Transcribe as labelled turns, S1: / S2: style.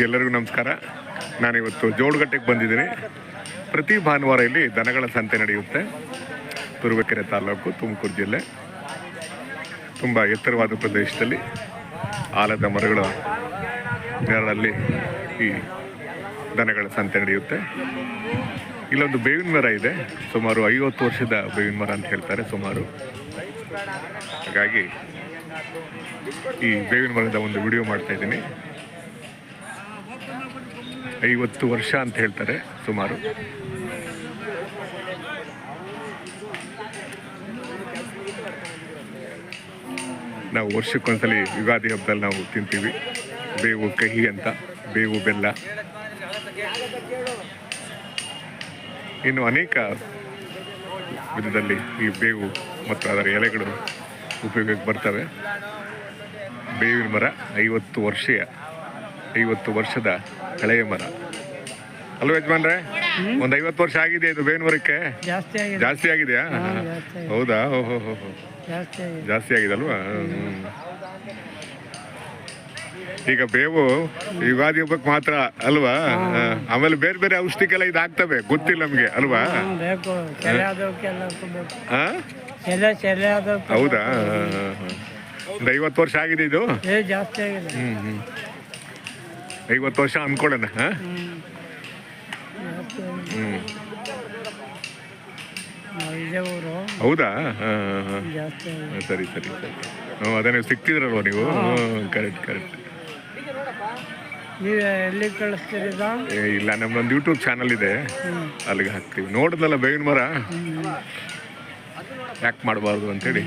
S1: ಎಲ್ಲರಿಗೂ ನಮಸ್ಕಾರ. ನಾನಿವತ್ತು ಜೋಡಗಟ್ಟೆಗೆ ಬಂದಿದ್ದೀನಿ. ಪ್ರತಿ ಭಾನುವಾರ ಇಲ್ಲಿ ದನಗಳ ಸಂತೆ ನಡೆಯುತ್ತೆ. ತುರುವೇಕೆರೆ ತಾಲೂಕು, ತುಮಕೂರು ಜಿಲ್ಲೆ. ತುಂಬ ಎತ್ತರವಾದ ಪ್ರದೇಶದಲ್ಲಿ ಆಲದ ಮರಗಳ ನೆರಳಲ್ಲಿ ಈ ದನಗಳ ಸಂತೆ ನಡೆಯುತ್ತೆ. ಇಲ್ಲೊಂದು ಬೇವಿನ ಮರ ಇದೆ, ಸುಮಾರು 50 ವರ್ಷದ ಬೇವಿನ ಮರ ಅಂತ ಹೇಳ್ತಾರೆ ಸುಮಾರು. ಹಾಗಾಗಿ ಈ ಬೇವಿನ ಮರದ ಒಂದು ವಿಡಿಯೋ ಮಾಡ್ತಾ ಇದ್ದೀನಿ. 50 ವರ್ಷ ಅಂತ ಹೇಳ್ತಾರೆ ಸುಮಾರು. ನಾವು ವರ್ಷಕ್ಕೊಂದ್ಸಲಿ ಯುಗಾದಿ ಹಬ್ಬದಲ್ಲಿ ನಾವು ತಿಂತೀವಿ ಬೇವು ಕಹಿ ಅಂತ, ಬೇವು ಬೆಲ್ಲ. ಇನ್ನು ಅನೇಕ ವಿಧದಲ್ಲಿ ಈ ಬೇವು ಮತ್ತು ಅದರ ಎಲೆಗಳು ಉಪಯೋಗಕ್ಕೆ ಬರ್ತವೆ. ಬೇವಿನ ಮರ 50 ವರ್ಷದ ಹಳೆಯ ಮರ ಅಲ್ವ ಯಜಮಾನ್ರೆ? ಒಂದು 50 ವರ್ಷ ಆಗಿದೆ ಇದು ಬೇವಿನ ಮರಕ್ಕೆ? ಜಾಸ್ತಿ ಆಗಿದೆಯಾ? ಹೌದಾ? ಓಹೋ, ಜಾಸ್ತಿ ಆಗಿದೆ ಅಲ್ವಾ? ಈಗ ಬೇವು ಯುಗಾದಿ ಹಬ್ಬಕ್ಕೆ ಮಾತ್ರ ಅಲ್ವಾ? ಆಮೇಲೆ ಬೇರೆ ಬೇರೆ ಔಷಧಿಗೆಲ್ಲ ಇದಾಗ್ತವೆ, ಗೊತ್ತಿಲ್ಲ ನಮ್ಗೆ ಅಲ್ವಾ? ಹೌದಾ? ಒಂದು 50 ವರ್ಷ ಆಗಿದೆ ಇದು? 50 ವರ್ಷ ಅನ್ಕೊಳ್ಳೋಣ. ಹೌದಾ? ಸರಿ. ಅದೇ ನೀವು ಸಿಗ್ತಿದ್ರಲ್ವ ನೀವು? ಕರೆಕ್ಟ್.
S2: ಎಲ್ಲಿ ಕಳಿಸ್ತೀರಿ?
S1: ಇಲ್ಲ, ನಮ್ದೊಂದು ಯೂಟ್ಯೂಬ್ ಚಾನಲ್ ಇದೆ, ಅಲ್ಲಿಗೆ ಹಾಕ್ತೀವಿ. ನೋಡಿದ್ನಲ್ಲ ಬೇವಿನ ಮರ, ಯಾಕೆ ಮಾಡಬಾರ್ದು ಅಂತೇಳಿ.